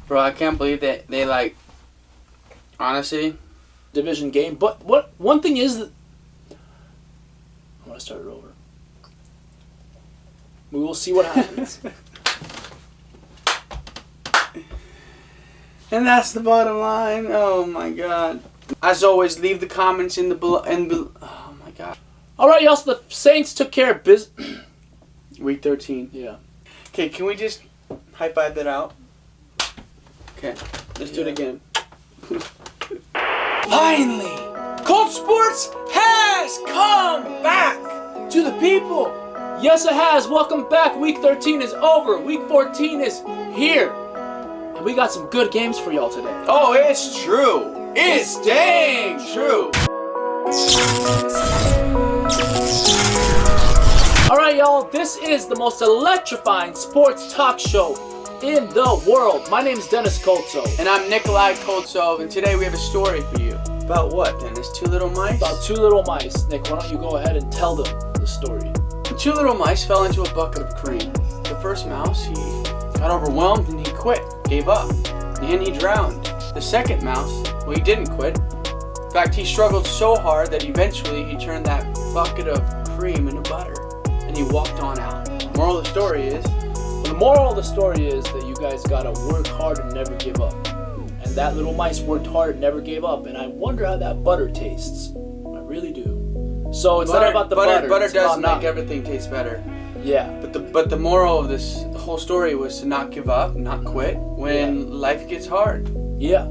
Bro, I can't believe that they like. Honestly, division game. But one thing is that I'm gonna start it over. We will see what happens. And that's the bottom line. Oh my god. As always, leave the comments in the below. Oh my god. All right, y'all. So the Saints took care of business. Week 13. Yeah. Okay, can we just high five that out? Okay, let's do it again. Finally, Koltsports has come back to the people. Yes, it has. Welcome back. Week 13 is over. Week 14 is here. And we got some good games for y'all today. Oh, it's true. It's dang true. Alright, y'all. This is the most electrifying sports talk show in the world. My name is Dennis Koltso. And I'm Nikolai Koltsov. And today we have a story for you. About what, Dennis? Two little mice? About two little mice. Nick, why don't you go ahead and tell them the story? Two little mice fell into a bucket of cream. The first mouse, he got overwhelmed and he quit, gave up, and he drowned. The second mouse, well, he didn't quit. In fact, he struggled so hard that eventually he turned that bucket of cream into butter, and he walked on out. The moral of the story is, the moral of the story is that you guys gotta work hard and never give up. And that little mice worked hard and never gave up, and I wonder how that butter tastes. I really do. So it's not about the butter. Butter does make everything taste better. Yeah. But the moral of this whole story was to not give up, not quit when life gets hard. Yeah.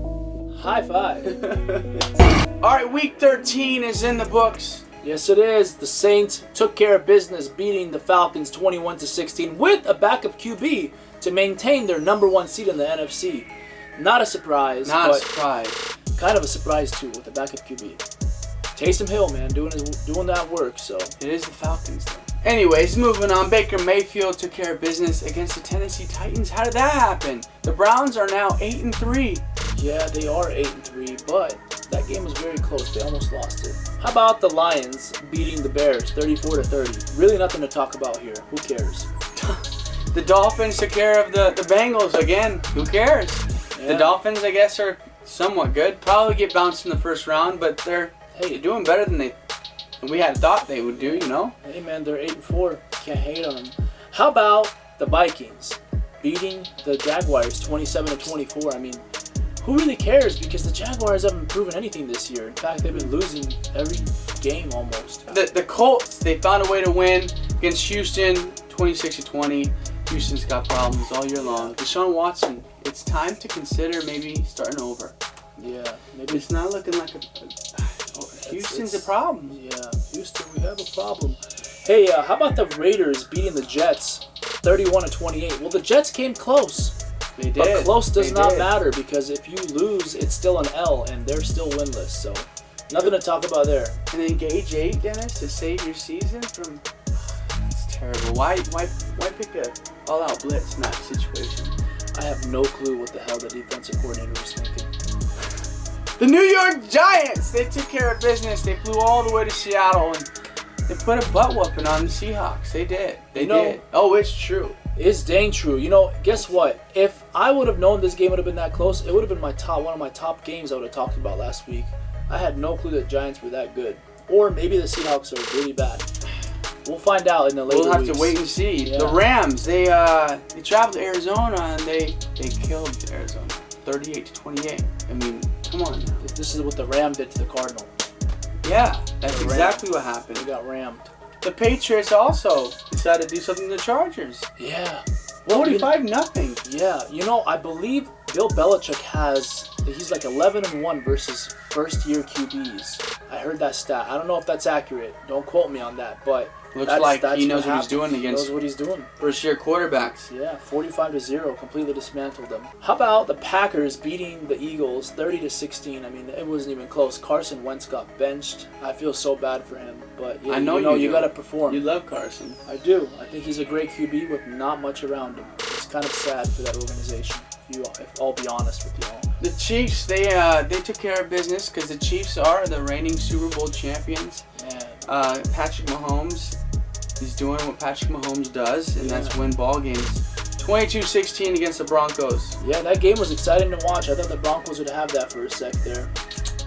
High five. All right, week 13 is in the books. Yes, it is. The Saints took care of business, beating the Falcons 21-16 with a backup QB to maintain their #1 seed in the NFC. Not a surprise. Not a surprise. Kind of a surprise too with the backup QB. Taysom Hill, man, doing that work. So it is the Falcons, though. Anyways, moving on. Baker Mayfield took care of business against the Tennessee Titans. How did that happen? The Browns are now 8-3. Yeah, they are 8-3, but that game was very close. They almost lost it. How about the Lions beating the Bears 34-30? Really nothing to talk about here. Who cares? The Dolphins took care of the Bengals again. Who cares? Yeah. The Dolphins, I guess, are somewhat good. Probably get bounced in the first round, but they're doing better than we had thought they would do, you know? Hey, man, they're 8-4. Can't hate on them. How about the Vikings beating the Jaguars 27-24? I mean, who really cares? Because the Jaguars haven't proven anything this year. In fact, they've been losing every game almost. The Colts, they found a way to win against Houston 26-20. Houston's got problems all year long. Deshaun Watson, it's time to consider maybe starting over. Yeah, maybe it's not looking like Houston's a problem. Yeah, Houston, we have a problem. Hey, how about the Raiders beating the Jets 31-28? Well, the Jets came close. They did. But close does not matter because if you lose, it's still an L, and they're still winless. So nothing to talk about there. And engage 8, Dennis, to save your season from. It's terrible. Why pick a all-out blitz in that situation? I have no clue what the hell the defensive coordinator was thinking. The New York Giants, they took care of business. They flew all the way to Seattle and they put a butt whooping on the Seahawks. They did. They did. Oh, it's true. It's dang true. You know, guess what? If I would have known this game would have been that close, it would have been one of my top games I would have talked about last week. I had no clue that Giants were that good. Or maybe the Seahawks are really bad. We'll find out in the later weeks. We'll have to wait and see. Yeah. The Rams, they traveled to Arizona and they killed Arizona 38-28. I mean, come on now. This is what the Ram did to the Cardinal. Yeah, that's exactly what happened. They got rammed. The Patriots also decided to do something to the Chargers. Yeah. 45-0. Yeah, you know, I believe Bill Belichick he's like 11-1 versus first-year QBs. I heard that stat. I don't know if that's accurate. Don't quote me on that, but looks like he knows what he's doing against. He knows what he's doing. First-year quarterbacks. Yeah, 45-0, completely dismantled them. How about the Packers beating the Eagles 30-16? I mean, it wasn't even close. Carson Wentz got benched. I feel so bad for him, but I know you got to perform. You love Carson. I do. I think he's a great QB with not much around him. It's kind of sad for that organization. If I'll be honest with you all. The Chiefs, they took care of business because the Chiefs are the reigning Super Bowl champions. Man. Patrick Mahomes is doing what Patrick Mahomes does, and that's win ball games 22-16 against the Broncos. Yeah, that game was exciting to watch. I thought the Broncos would have that for a sec there.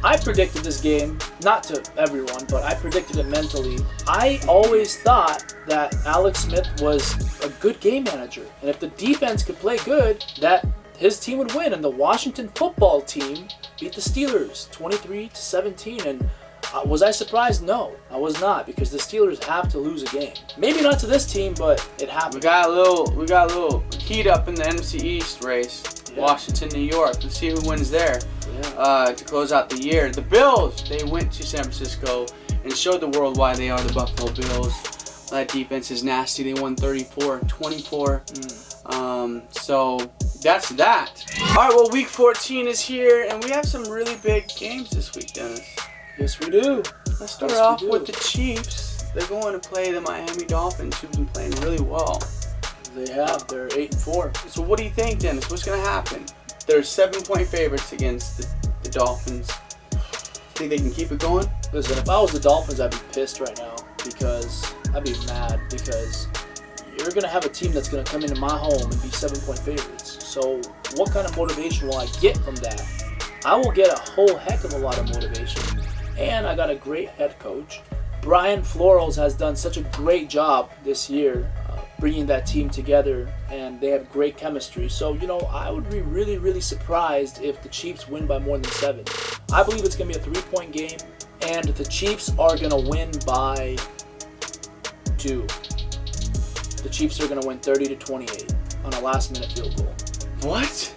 I predicted this game, not to everyone, but I predicted it mentally. I always thought that Alex Smith was a good game manager. And if the defense could play good, that his team would win. And the Washington football team beat the Steelers 23-17. And was I surprised? No, I was not, because the Steelers have to lose a game. Maybe not to this team, but it happened. We got a little heat up in the NFC East race. Yeah. Washington, New York. Let's see who wins there. Yeah. To close out the year. The Bills, they went to San Francisco and showed the world why they are the Buffalo Bills. That defense is nasty. They won 34-24. So that's that. All right, well, Week 14 is here, and we have some really big games this week, Dennis. Yes, we do. Let's start off with the Chiefs. They're going to play the Miami Dolphins, who've been playing really well. They have. They're 8-4. So what do you think, Dennis? What's going to happen? They're 7-point favorites against the Dolphins. Think they can keep it going? Listen, if I was the Dolphins, I'd be pissed right now, because I'd be mad, because you're going to have a team that's going to come into my home and be 7-point favorites. So what kind of motivation will I get from that? I will get a whole heck of a lot of motivation. And I got a great head coach. Brian Flores has done such a great job this year bringing that team together, and they have great chemistry. So, I would be really, really surprised if the Chiefs win by more than 7. I believe it's going to be a 3-point game, and the Chiefs are going to win by 2. The Chiefs are going to win 30-28 on a last-minute field goal. What?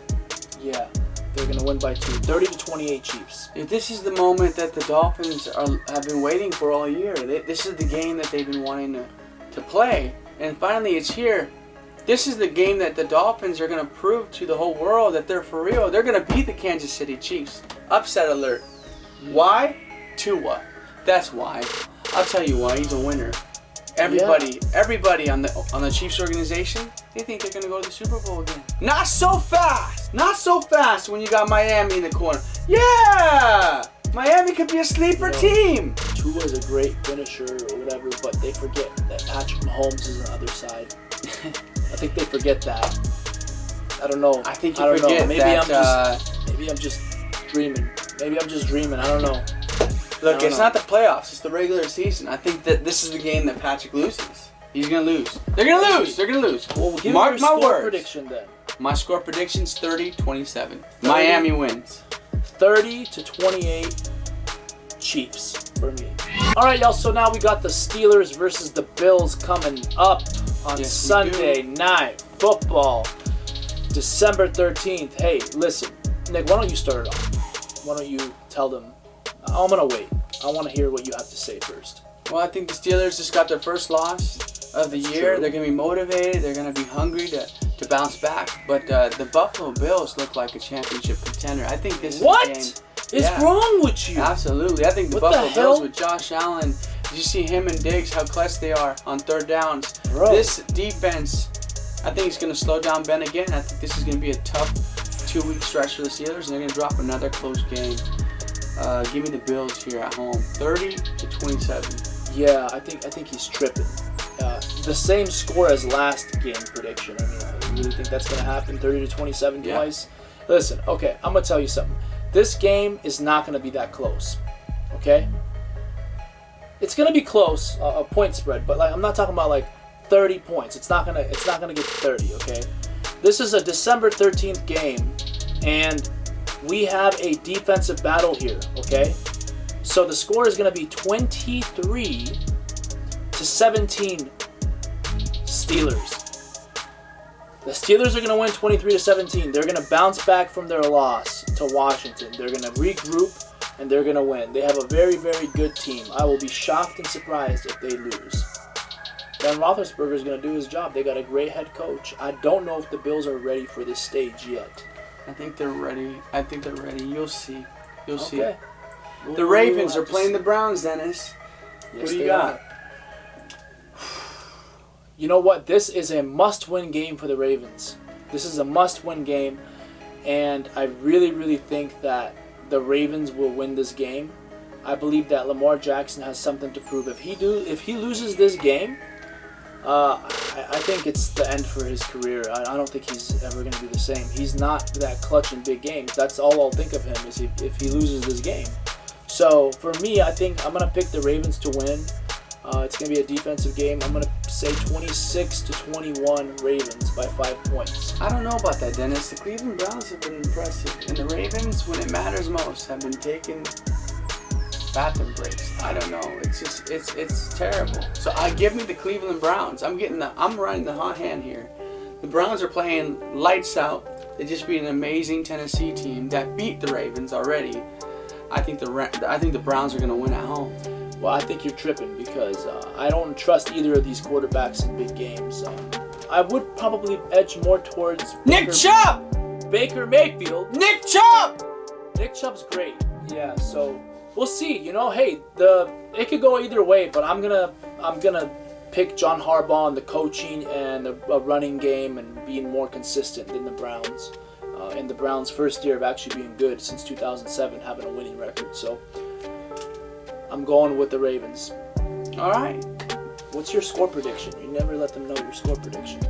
Yeah. They're going to win by 2. 30-28 Chiefs. If this is the moment that the Dolphins have been waiting for all year. This is the game that they've been wanting to play. And finally, it's here. This is the game that the Dolphins are going to prove to the whole world that they're for real. They're going to beat the Kansas City Chiefs. Upset alert. Why? Tua. That's why. I'll tell you why. He's a winner. Everybody on the Chiefs organization, they think they're going to go to the Super Bowl again. Not so fast. Not so fast when you got Miami in the corner. Yeah! Miami could be a sleeper team. Tua is a great finisher or whatever, but they forget that Patrick Mahomes is on the other side. I think they forget that. I don't know. I think you forget maybe that. Maybe I'm just dreaming. I don't know. Look, it's not the playoffs. It's the regular season. I think that this is the game that Patrick loses. He's going to lose. They're going to lose. They're going to lose. Well, give Mark me my your score words. prediction then. My score prediction's 30-27. Miami wins. 30-28 Chiefs for me. All right, y'all. So now we got the Steelers versus the Bills coming up on Sunday Night Football, December 13th. Hey, listen, Nick, why don't you start it off? Why don't you tell them? I'm going to wait. I want to hear what you have to say first. Well, I think the Steelers just got their first loss of the year. True. They're going to be motivated. They're going to be hungry to bounce back. But the Buffalo Bills look like a championship contender. I think this is the game. What is wrong with you? Absolutely. I think the Buffalo Bills with Josh Allen, did you see him and Diggs, how clutch they are on third downs? Bro. This defense, I think it's going to slow down Ben again. I think this is going to be a tough 2-week stretch for the Steelers, and they're going to drop another close game. Give me the Bills here at home, 30-27. Yeah, I think he's tripping. The same score as last game prediction. I mean, I really think that's going to happen, 30-27 twice. Listen, okay, I'm going to tell you something. This game is not going to be that close, okay? It's going to be close, a point spread, but I'm not talking about 30 points. It's not going to get to 30, okay? This is a December 13th game, and we have a defensive battle here, okay? So the score is going to be 23-17 Steelers. The Steelers are going to win 23-17. They're going to bounce back from their loss to Washington. They're going to regroup, and they're going to win. They have a very, very good team. I will be shocked and surprised if they lose. Ben Roethlisberger is going to do his job. They got a great head coach. I don't know if the Bills are ready for this stage yet. I think they're ready. You'll see. Okay. The Ravens are playing the Browns, Dennis. Yes, what do you got? You know what? This is a must-win game for the Ravens. This is a must-win game, and I really, really think that the Ravens will win this game. I believe that Lamar Jackson has something to prove. If he loses this game, I I think it's the end for his career. I don't think he's ever going to be the same. He's not that clutch in big games. That's all I'll think of him is if he loses this game. So for me, I think I'm going to pick the Ravens to win. It's going to be a defensive game. I'm going to say 26-21 Ravens by 5 points. I don't know about that, Dennis. The Cleveland Browns have been impressive, and the Ravens, when it matters most, have been taking bathroom breaks. I don't know. It's just it's terrible. So give me the Cleveland Browns. I'm running the hot hand here. The Browns are playing lights out. They just beat an amazing Tennessee team that beat the Ravens already. I think the Browns are going to win at home. Well, I think you're tripping because I don't trust either of these quarterbacks in big games. I would probably edge more towards Nick Chubb! Baker Mayfield. Nick Chubb! Nick Chubb's great. Yeah, so we'll see. You know, hey, it could go either way, but I'm gonna pick John Harbaugh and the coaching and a running game and being more consistent than the Browns. In the Browns' first year of actually being good since 2007, having a winning record. So I'm going with the Ravens. All right. What's your score prediction? You never let them know your score prediction.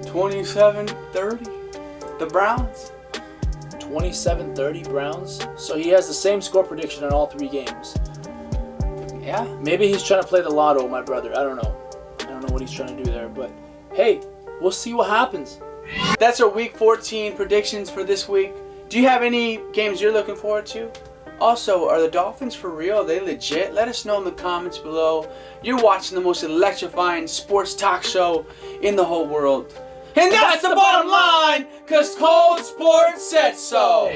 27-30. The Browns. 27-30 Browns. So he has the same score prediction in all 3 games. Yeah. Maybe he's trying to play the lotto, my brother. I don't know. I don't know what he's trying to do there, but hey, we'll see what happens. That's our Week 14 predictions for this week. Do you have any games you're looking forward to? Also, are the Dolphins for real? Are they legit? Let us know in the comments below. You're watching the most electrifying sports talk show in the whole world. And that's the bottom line, because Koltsports said so.